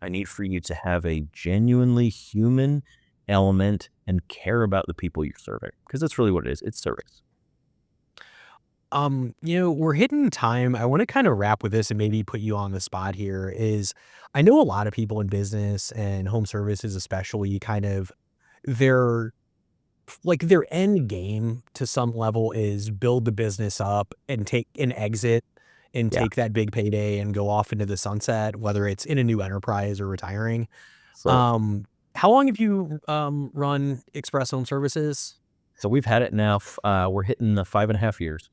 I need for you to have a genuinely human element and care about the people you're serving, because that's really what it is. It's service. We're hitting time. I wanna kinda wrap with this and maybe put you on the spot here is, I know a lot of people in business and home services especially kind of their their end game to some level is build the business up and take an exit and Yeah. take that big payday and go off into the sunset, whether it's in a new enterprise or retiring. So Um, how long have you, run Express Home Services? so we've had it now. We're hitting the 5.5 years.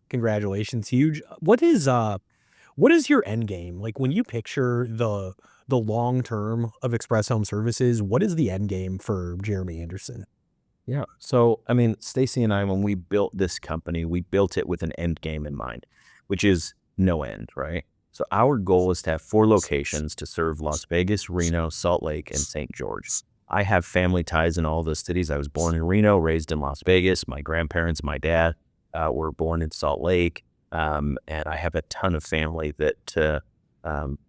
Congratulations, huge. What is your end game? Like, when you picture the long term of Express Home Services, what is the end game for Jeremy Anderson? Yeah. So, I mean, Stacy and I, when we built this company, we built it with an end game in mind, which is no end, right? So, our goal is to have 4 locations to serve Las Vegas, Reno, Salt Lake, and St. George. I have family ties in all those cities. I was born in Reno, raised in Las Vegas. My grandparents, my dad, were born in Salt Lake. And I have a ton of family that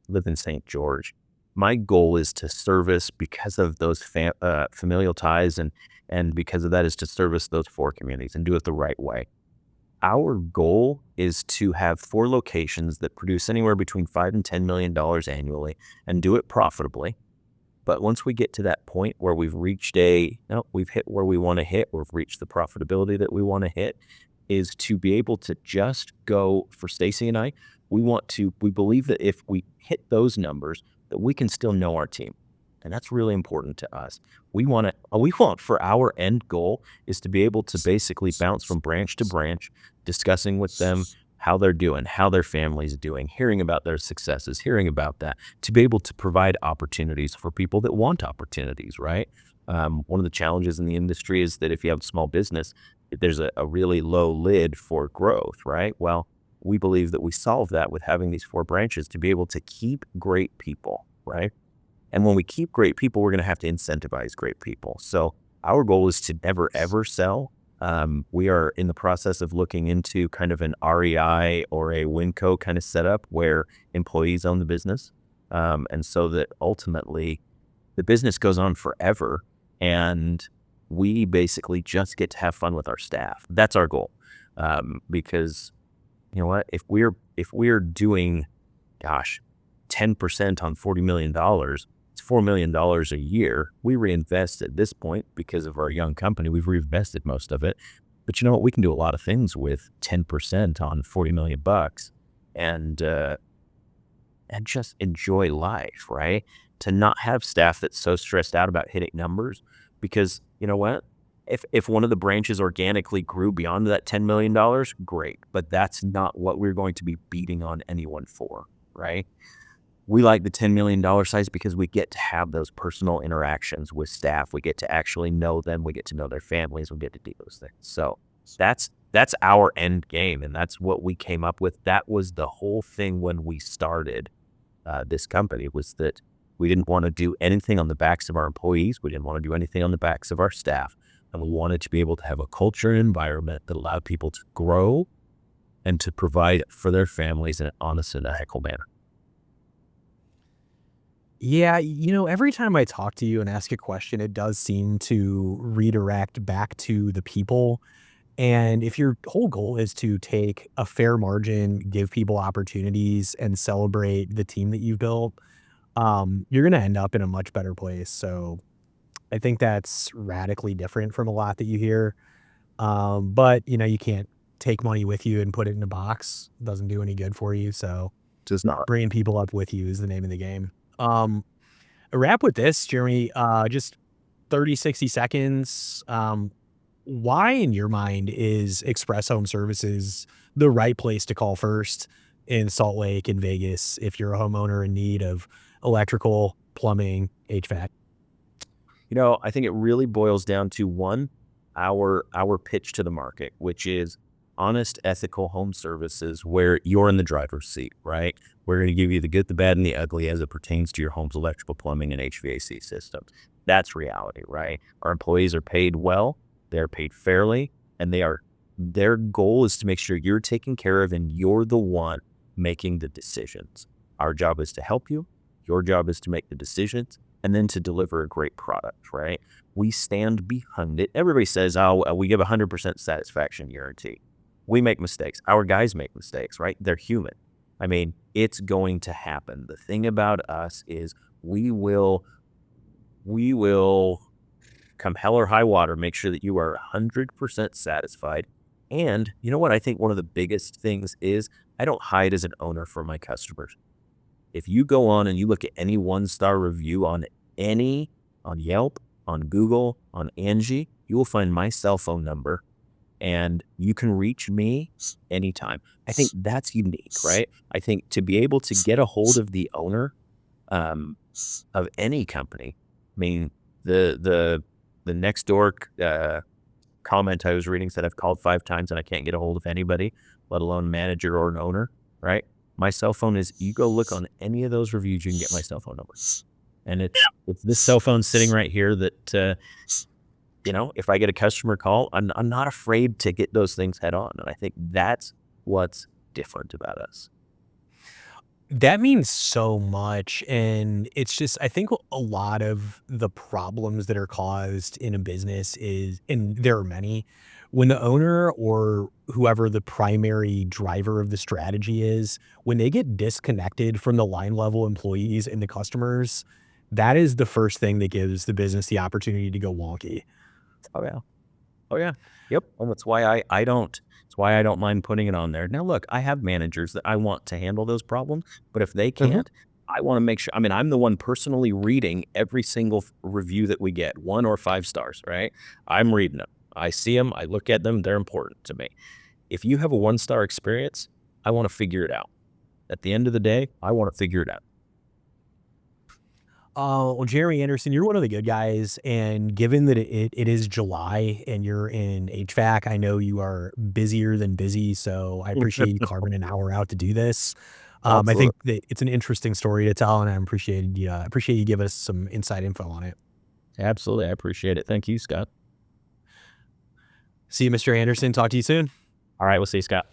live in St. George. My goal is to service because of those familial ties and because of that is to service those 4 communities and do it the right way. Our goal is to have 4 locations that produce anywhere between $5 and $10 million annually and do it profitably. But once we get to that point where we've reached we've hit where we want to hit, we've reached the profitability that we want to hit, is to be able to just go for Stacy and I. We believe that if we hit those numbers, that we can still know our team. And that's really important to us. We want for our end goal is to be able to basically bounce from branch to branch, discussing with them how they're doing, how their family's doing, hearing about their successes, hearing about that, to be able to provide opportunities for people that want opportunities, right? One of the challenges in the industry is that if you have a small business, there's a really low lid for growth, right? Well, we believe that we solve that with having these 4 branches to be able to keep great people, right? And when we keep great people, we're going to have to incentivize great people. So our goal is to never, ever sell. We are in the process of looking into kind of an REI or a Winco kind of setup where employees own the business. And so that ultimately the business goes on forever and we basically just get to have fun with our staff. That's our goal. Because you know what, if we're doing, gosh, 10% on $40 million, it's $4 million a year. We reinvest at this point because of our young company. We've reinvested most of it, but you know what? We can do a lot of things with 10% on 40 million bucks, and and just enjoy life, right? To not have staff that's so stressed out about hitting numbers, because you know what? If one of the branches organically grew beyond that $10 million, great, but that's not what we're going to be beating on anyone for, right? We like the $10 million size because we get to have those personal interactions with staff. We get to actually know them. We get to know their families. We get to do those things. So that's our end game, and that's what we came up with. That was the whole thing when we started this company, was that we didn't want to do anything on the backs of our employees. We didn't want to do anything on the backs of our staff. And we wanted to be able to have a culture and environment that allowed people to grow and to provide for their families in an honest and ethical manner. Yeah, every time I talk to you and ask a question, it does seem to redirect back to the people. And if your whole goal is to take a fair margin, give people opportunities, and celebrate the team that you've built, you're gonna end up in a much better place. So I think that's radically different from a lot that you hear. But you can't take money with you and put it in a box. It doesn't do any good for you. So Just not. bringing people up with you is the name of the game. A wrap with this, Jeremy, just 30, 60 seconds. Why in your mind is Express Home Services the right place to call first in Salt Lake and Vegas if you're a homeowner in need of electrical, plumbing, HVAC? I think it really boils down to one, our pitch to the market, which is honest, ethical home services where you're in the driver's seat, right? We're going to give you the good, the bad, and the ugly as it pertains to your home's electrical, plumbing, and HVAC systems. That's reality, right? Our employees are paid well, they're paid fairly, and their goal is to make sure you're taken care of and you're the one making the decisions. Our job is to help you. Your job is to make the decisions and then to deliver a great product, right? We stand behind it. Everybody says, oh, we give 100% satisfaction guarantee. We make mistakes. Our guys make mistakes, right? They're human. I mean, it's going to happen. The thing about us is we will come hell or high water, make sure that you are 100% satisfied. And you know what? I think one of the biggest things is I don't hide as an owner for my customers. If you go on and you look at any one-star review on Yelp, on Google, on Angie, you will find my cell phone number and you can reach me anytime. I think that's unique, right? I think to be able to get a hold of the owner um, of any company, I mean, the next door comment I was reading said I've called 5 times and I can't get a hold of anybody, let alone manager or an owner, right? My cell phone is, you go look on any of those reviews, you can get my cell phone number. And it's this cell phone sitting right here that, if I get a customer call, I'm not afraid to get those things head on. And I think that's what's different about us. That means so much, and it's just I think a lot of the problems that are caused in a business is and there are many, when the owner or whoever the primary driver of the strategy is, when they get disconnected from the line level employees and the customers, that is the first thing that gives the business the opportunity to go wonky. Oh, yeah. Oh, yeah. Yep. And that's why I don't mind putting it on there. Now, look, I have managers that I want to handle those problems, but if they Mhm. can't, I want to make sure. I mean, I'm the one personally reading every single review that we get, 1 or 5 stars, right? I'm reading them. I see them. I look at them. They're important to me. If you have a 1-star experience, I want to figure it out. At the end of the day, I want to figure it out. Well, Jeremy Anderson, you're one of the good guys, and given that it is July and you're in HVAC, I know you are busier than busy, so I appreciate you carving an hour out to do this. I Absolutely. think that it's an interesting story to tell, and I appreciate you giving us some inside info on it. Absolutely. I appreciate it. Thank you, Scott. See you, Mr. Anderson. Talk to you soon. All right. We'll see you, Scott.